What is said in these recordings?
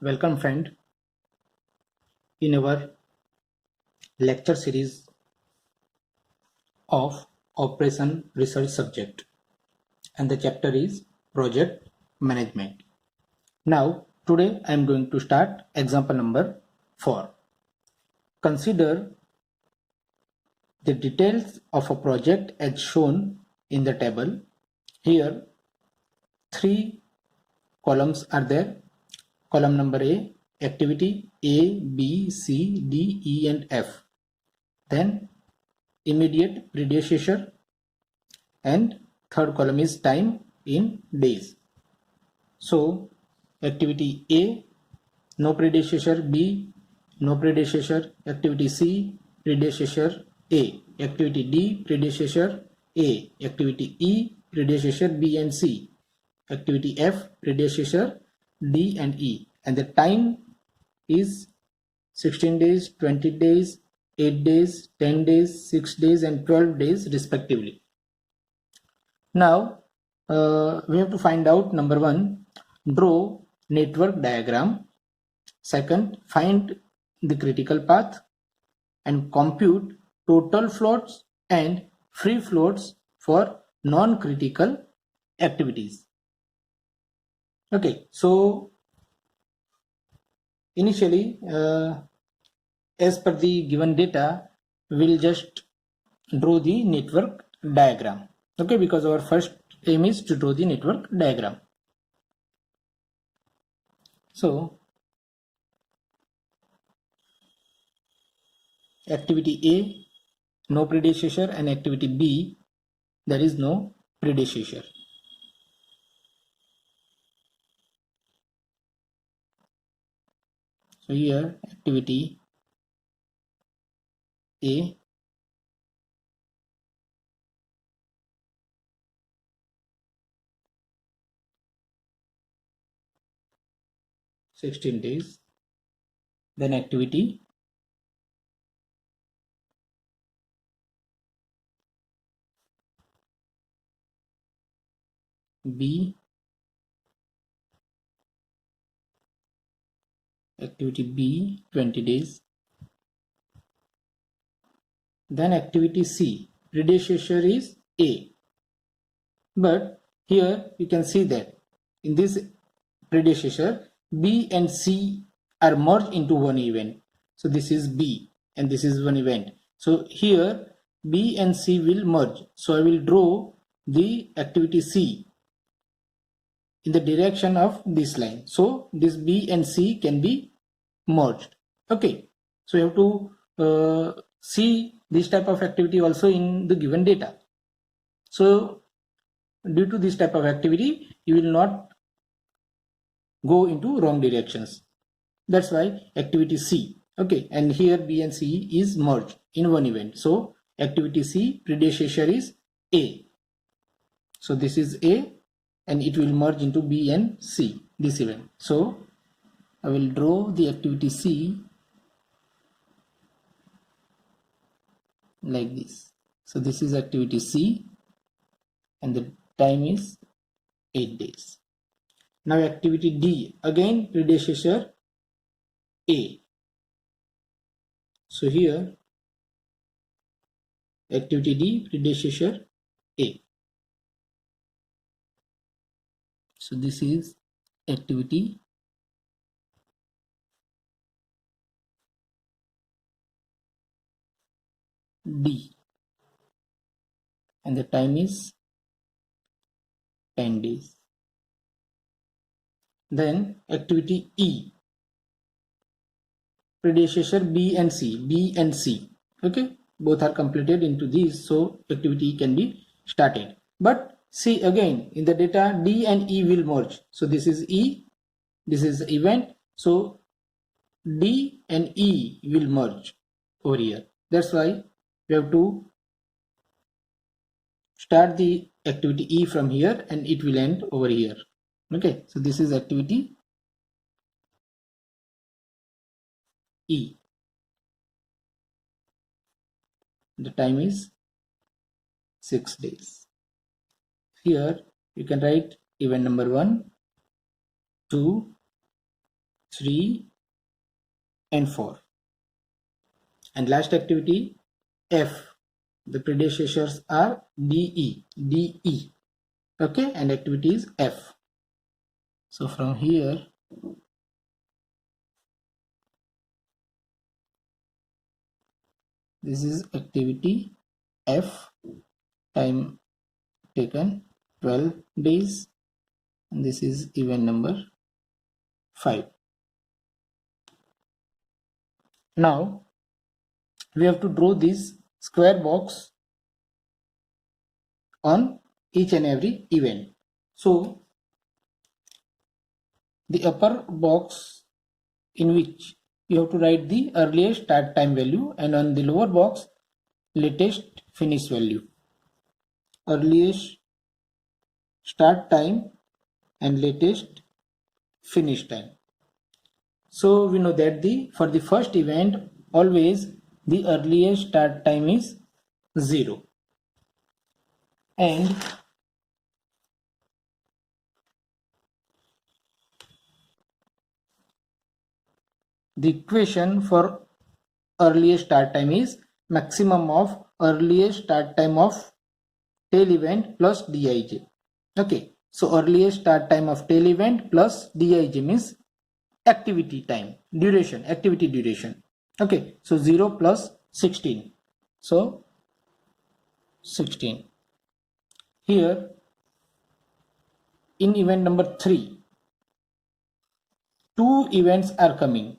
Welcome friend in our lecture series of operation research subject, and the chapter is project management. Now today I am going to start example number 4. Consider the details of a project as shown in the table. Here 3 columns are there. Column number A, activity A, B, C, D, E and F. Then immediate predecessor, and third column is time in days. So activity A, no predecessor. B, no predecessor. Activity C, predecessor A. Activity D, predecessor A. Activity E, predecessor B and C. Activity F, predecessor D and E. And the time is 16 days, 20 days, 8 days, 10 days, 6 days and 12 days respectively. Now we have to find out number 1, draw network diagram. Second, find the critical path and compute total floats and free floats for non-critical activities. Okay, so initially as per the given data, we'll just draw the network diagram. Okay, because our first aim is to draw the network diagram. So activity A, no predecessor, and activity B, there is no predecessor. So here activity A, (16 days). Then activity B, activity B, 20 days. Then activity C, predecessor is A. But here you can see that in this predecessor, B and C are merged into one event. So this is B and this is one event. So here B and C will merge. So I will draw the activity C in the direction of this line. So this B and C can be merged. Okay. So you have to see this type of activity also in the given data. So due to this type of activity, you will not go into wrong directions. That's why activity C. Okay, and here B and C is merged in one event. So activity C predecessor is A. So this is A and it will merge into B and C, this event. So I will draw the activity C like this. So this is activity C and the time is 8 days. Now activity D, again predecessor A. So here activity D, predecessor A. So this is activity D and the time is 10 days. Then activity E, predecessor B and C. Okay, both are completed into these, so activity can be started. But see again in the data D and E will merge. So this is E, this is event. So D and E will merge over here. That's why we have to start the activity E from here and it will end over here. Okay, so this is activity E. The time is 6 days. Here you can write event number 1, 2, 3 and 4. And last activity F. The predecessors are DE. Okay, and activity is F. So from here, this is activity F, time taken 12 days, and this is event number 5. Now we have to draw this square box on each and every event. So the upper box, in which you have to write the earliest start time value, and on the lower box latest finish value. Earliest start time and latest finish time. So we know that for the first event always the earliest start time is 0, and the equation for earliest start time is maximum of earliest start time of tail event plus Dij. Okay, so earliest start time of tail event plus Dij means activity duration. Okay, so 0 plus 16, so 16. Here in event number 3, 2 events are coming.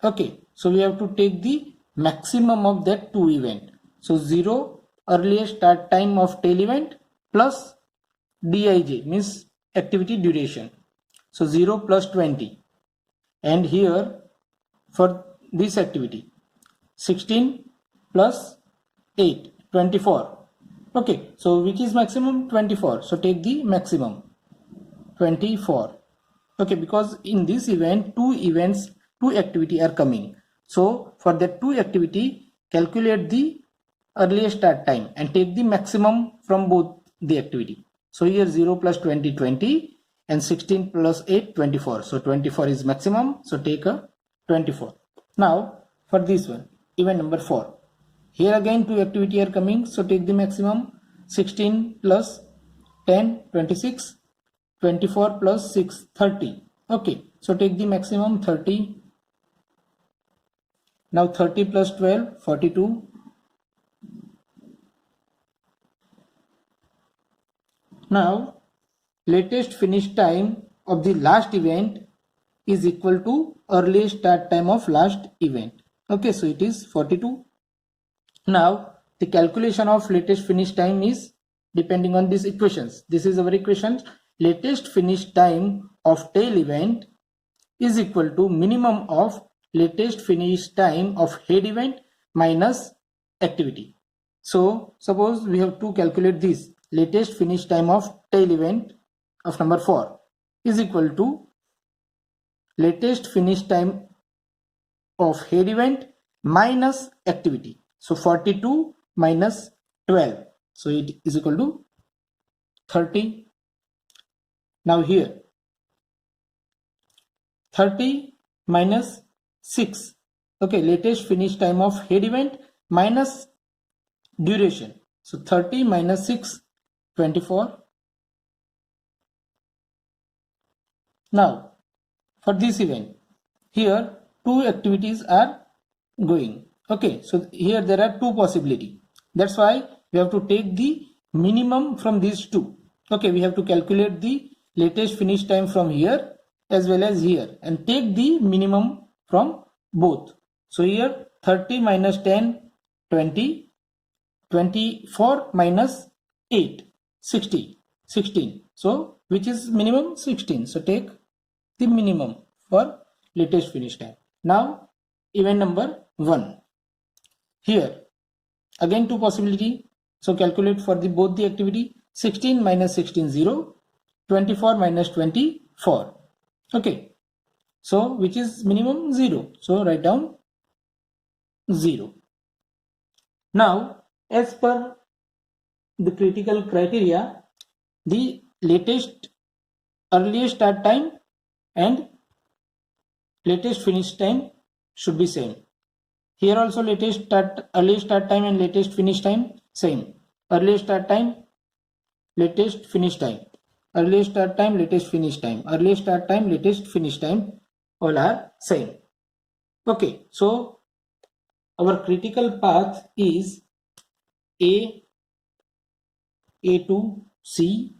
Okay, so we have to take the maximum of that 2 event. So 0 earliest start time of tail event plus Dij means activity duration. So 0 plus 20. And here for this activity 16 plus 8, 24. Okay, so which is maximum? 24. So take the maximum 24. Okay, because in this event two activity are coming. So for that 2 activity, calculate the earliest start time and take the maximum from both the activity. So here 0 plus 20, 20, and 16 plus 8, 24. So 24 is maximum. So take a 24. Now for this one, event number 4. Here again 2 activity are coming. So take the maximum. 16 plus 10, 26. 24 plus 6, 30. Okay, so take the maximum 30. Now 30 plus 12, 42. Now latest finish time of the last event is equal to earliest start time of last event. Okay, so it is 42. Now the calculation of latest finish time is depending on these equations. This is our equation. Latest finish time of tail event is equal to minimum of latest finish time of head event minus activity. So suppose we have to calculate this. Latest finish time of tail event of number 4 is equal to latest finish time of head event minus activity. So 42 minus 12. So it is equal to 30. Now here 30 minus 6. Okay, latest finish time of head event minus duration. So 30 minus 6, 24. Now for this event, here 2 activities are going. Okay, so here there are 2 possibilities. That's why we have to take the minimum from these 2. Okay, we have to calculate the latest finish time from here as well as here and take the minimum from both. So here 30 minus 10, 20, 24 minus 8, 60, 16. So which is minimum? 16. So take the minimum for latest finish time. Now event number 1. Here again 2 possibility. So calculate for the both the activity. 16 minus 16, 0. 24 minus 20, 4. Okay. So which is minimum? 0. So write down 0. Now as per the critical criteria, the latest earliest start time and latest finish time should be same. Here also earliest start time and latest finish time same. Earliest start time, latest finish time. Earliest start time, latest finish time. Earliest start time, latest finish time, all are same. Okay, so our critical path is A to C.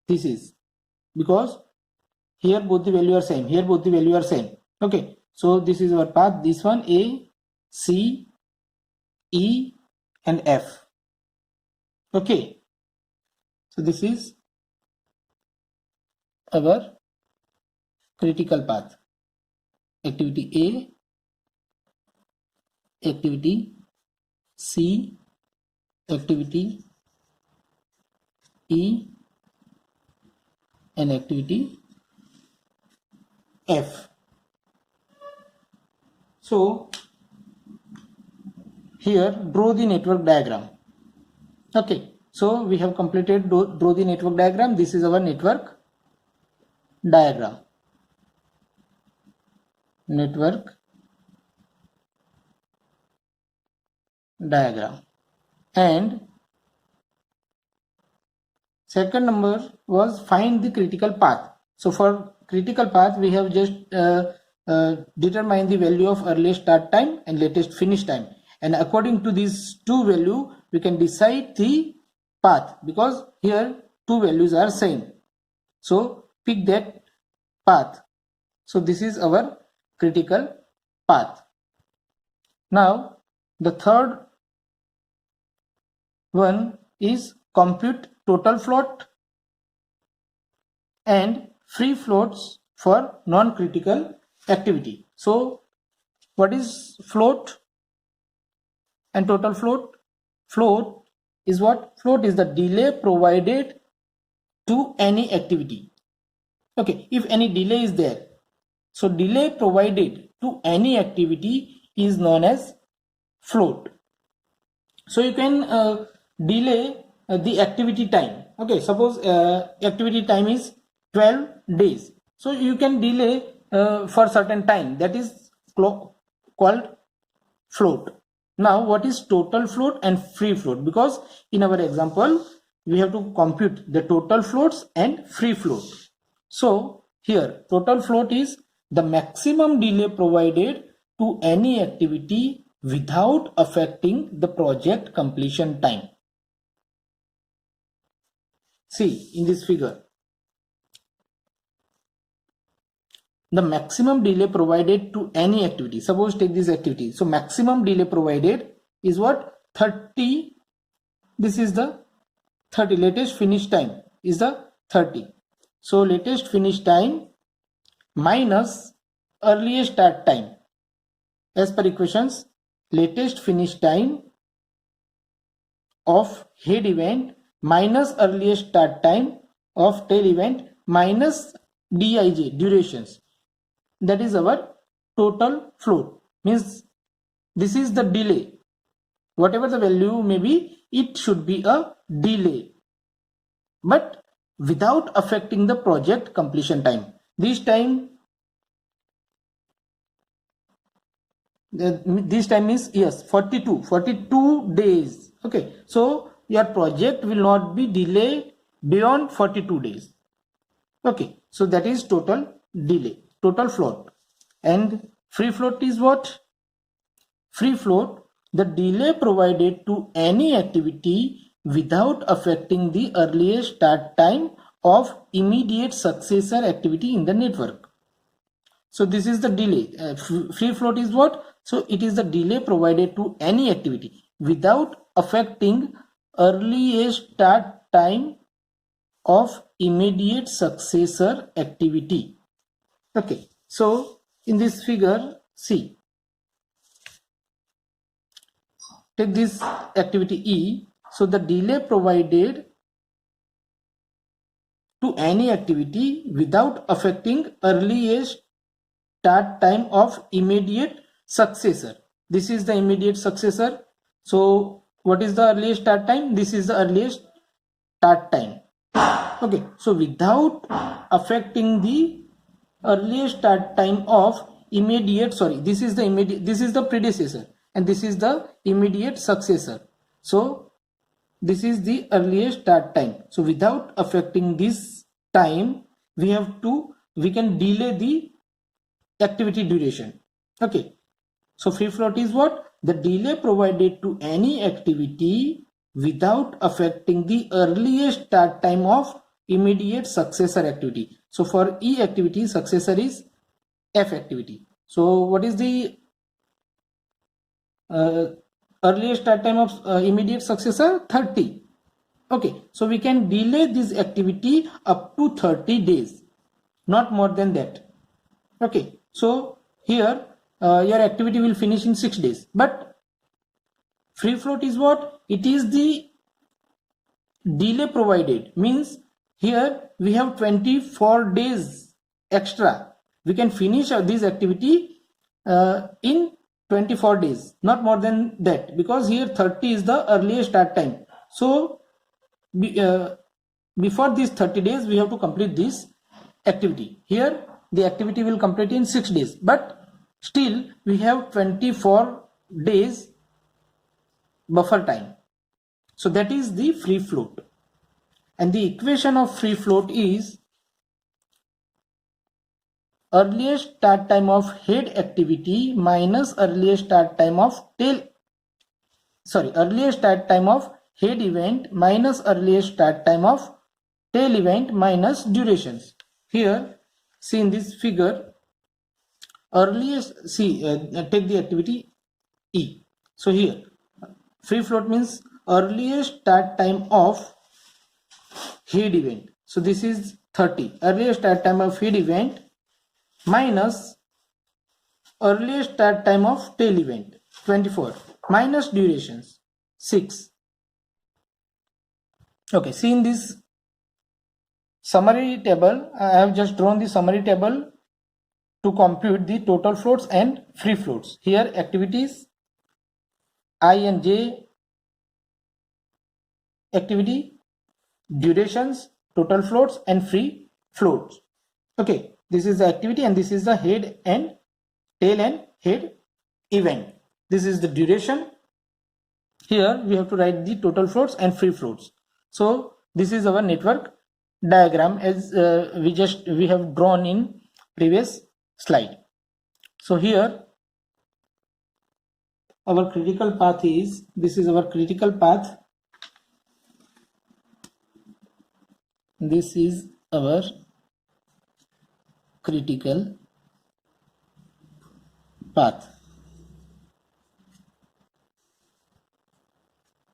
This is because here both the value are same. Here both the value are same. Okay, so this is our path. This one A, C, E, and F. Okay, so this is our critical path. Activity A, activity C, activity E, and activity F. So here draw the network diagram. Okay, so we have completed draw the network diagram. This is our network diagram. Network diagram. And second number was find the critical path. So for critical path we have just determined the value of earliest start time and latest finish time, and according to these two value we can decide the path, because here two values are same. So pick that path. So this is our critical path. Now the third one is compute total float and free floats for non-critical activity. So what is float and total float? Float is what? Float is the delay provided to any activity. Okay, if any delay is there, so delay provided to any activity is known as float. So you can delay the activity time. Okay, suppose activity time is 12 days. So you can delay for certain time, that is called float. Now what is total float and free float? Because in our example we have to compute the total floats and free float. So here total float is the maximum delay provided to any activity without affecting the project completion time. See in this figure, the maximum delay provided to any activity. Suppose take this activity. So maximum delay provided is what? 30. This is the 30. Latest finish time is the 30. So latest finish time minus earliest start time. As per equations, latest finish time of head event minus earliest start time of tail event minus dij, durations. That is our total float. Means this is the delay. Whatever the value may be, it should be a delay, but without affecting the project completion time. This time is yes 42 days. Okay, so your project will not be delayed beyond 42 days. Okay, so that is total delay, total float. And free float is what? Free float, the delay provided to any activity without affecting the earliest start time of immediate successor activity in the network. So this is the delay. Free float is what? So it is the delay provided to any activity without affecting earliest start time of immediate successor activity. Okay, so in this figure, see, take this activity E. So the delay provided to any activity without affecting earliest start time of immediate successor. This is the immediate successor. So what is the earliest start time? This is the earliest start time. Okay, so without affecting the earliest start time of immediate, sorry, this is the immediate, this is the predecessor and this is the immediate successor. So this is the earliest start time. So without affecting this time, we can delay the activity duration. Okay, so free float is what? The delay provided to any activity without affecting the earliest start time of immediate successor activity. So for E activity, successor is F activity. So what is the earliest start time of immediate successor? 30. Okay, so we can delay this activity up to 30 days, not more than that. Okay, so here your activity will finish in 6 days, but free float is what? It is the delay provided, means here we have 24 days extra. We can finish this activity in 24 days, not more than that, because here 30 is the earliest start time. So before these 30 days we have to complete this activity. Here the activity will complete in 6 days, but still we have 24 days buffer time. So that is the free float, and the equation of free float is earliest start time of head activity minus earliest start time of earliest start time of head event minus earliest start time of tail event minus durations. Here, see in this figure, earliest, take the activity E. So here, free float means earliest start time of head event. So this is 30. Earliest start time of head event minus earliest start time of tail event, 24, minus durations, 6. Okay, see in this summary table, I have just drawn the summary table to compute the total floats and free floats. Here activities, I and J activity, durations, total floats and free floats. Okay, this is the activity and this is the head and tail and head event. This is the duration. Here we have to write the total floats and free floats. So this is our network diagram as we have drawn in previous slide. So here our critical path is, this is our critical path, this is our critical path.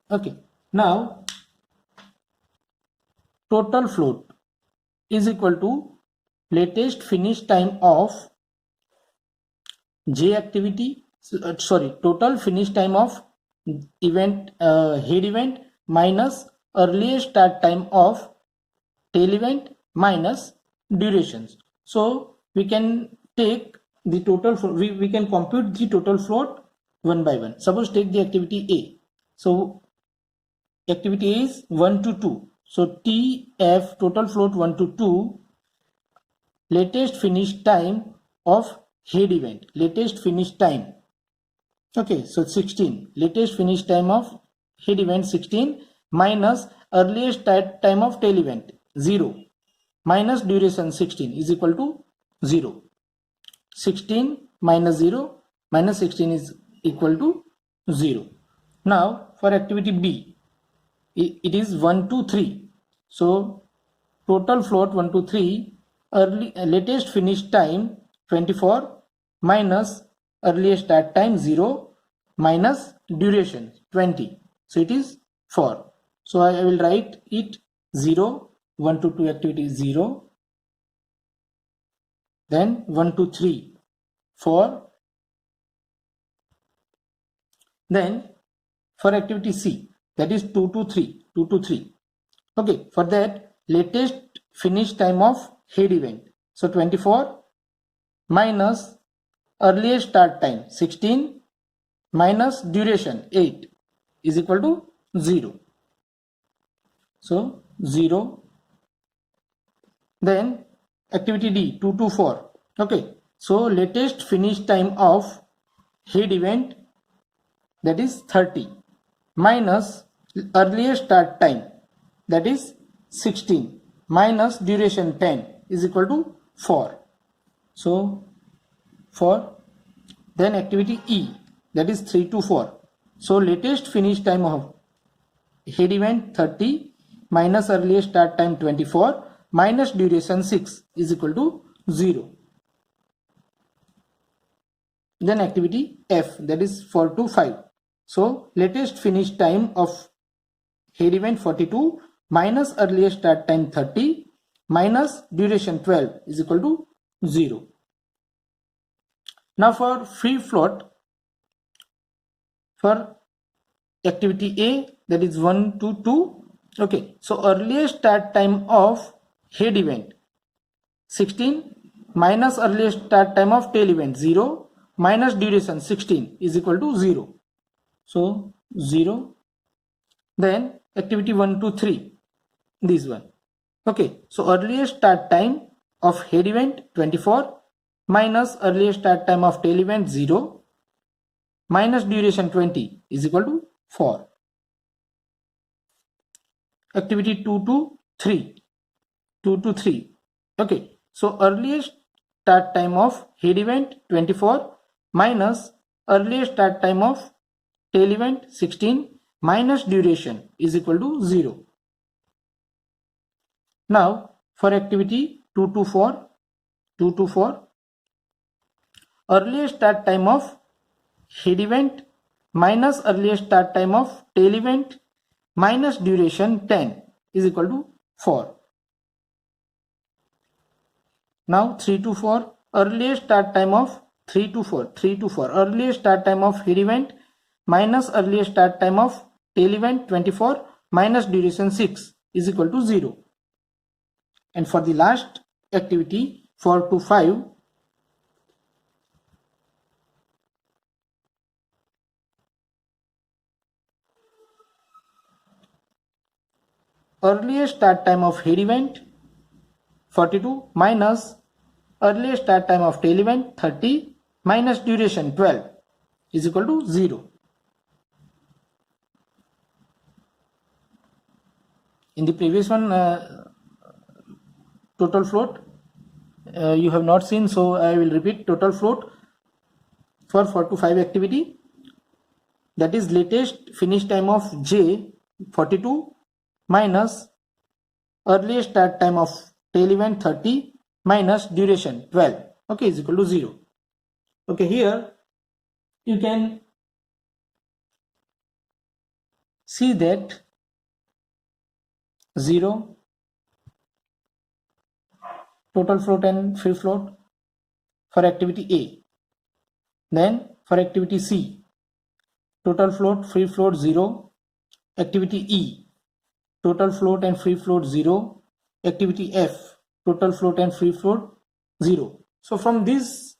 Okay, now total float is equal to latest finish time of J activity, total finish time of event head event minus earliest start time of tail event minus durations. So we can take the total, we can compute the total float one by one. Suppose take the activity A. So activity A is 1 to 2. So TF, total float 1 to 2, latest finish time of head event, latest finish time. Okay, so 16, latest finish time of head event 16 minus earliest start time of tail event 0 minus duration 16 is equal to 0. 16 minus 0 minus 16 is equal to 0. Now for activity B, it is 1 to 3. So total float 1 to 3, latest finish time 24 minus earliest start time 0 minus duration 20. So it is 4. So I will write it 0, 1 to 2 activity 0, then 1 to 3 4, then for activity C, that is 2 to 3, 2 to 3. Okay, for that latest finish time of head event, so 24 minus earliest start time 16 minus duration 8 is equal to 0. So 0. Then activity D, 2 to 4, Okay, so latest finish time of head event, that is 30, minus earliest start time, that is 16, minus duration 10 is equal to 4. So for then activity E, that is 3 to 4. So latest finish time of head event 30 minus earliest start time 24 minus duration 6 is equal to 0. Then activity F, that is 4 to 5. So latest finish time of head event 42 minus earliest start time 30 minus duration 12 is equal to 0. Now for free float, for activity A, that is 1 to 2. Okay, so earliest start time of head event 16 minus earliest start time of tail event 0 minus duration 16 is equal to 0. So 0. Then activity 1 to 3, this one. Okay, so earliest start time of head event 24 minus earliest start time of tail event 0 minus duration 20 is equal to 4. Activity 2 to 3, 2 to 3. Okay, so earliest start time of head event 24 minus earliest start time of tail event 16 minus duration is equal to 0. Now for activity 2 to 4, 2 to 4, earliest start time of head event minus earliest start time of tail event minus duration 10 is equal to 4. Now 3 to 4, earliest start time of 3 to 4, 3 to 4, earliest start time of head event minus earliest start time of tail event 24 minus duration 6 is equal to 0. And for the last activity 4 to 5, earliest start time of head event 42 minus earliest start time of tail event 30 minus duration 12 is equal to 0. In the previous one, total float you have not seen, so I will repeat. Total float for 4 to 5 activity, that is latest finish time of J 42 minus earliest start time of tail event 30 minus duration 12, okay, is equal to 0. Okay, here you can see that 0 total float and free float for activity A. Then for activity C, total float, free float 0. Activity E, total float and free float 0. Activity F, total float and free float 0. So from this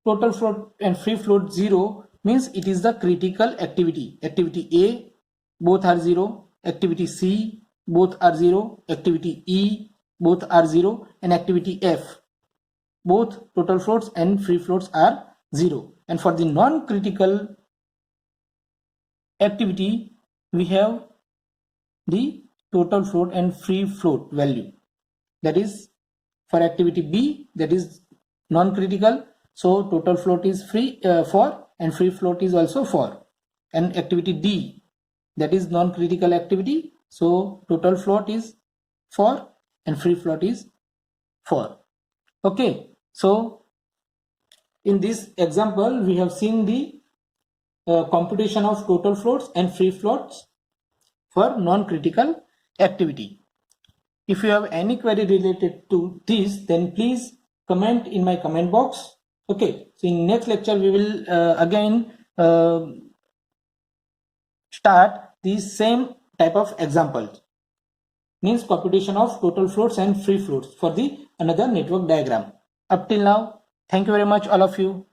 total float and free float 0 means it is the critical activity. Activity A, both are 0. Activity C, both are 0. Activity E, both are 0. And activity F, both total floats and free floats are 0. And for the non-critical activity, we have the total float and free float value. That is for activity B, that is non-critical, so total float is 4 and free float is also 4. And activity D, that is non-critical activity, so total float is 4 and free float is 4. Okay, so in this example we have seen the computation of total floats and free floats for non-critical activity. If you have any query related to this, then please comment in my comment box. Okay, so in next lecture we will again start the same type of examples, means computation of total floats and free floats for the another network diagram. Up till now, thank you very much all of you.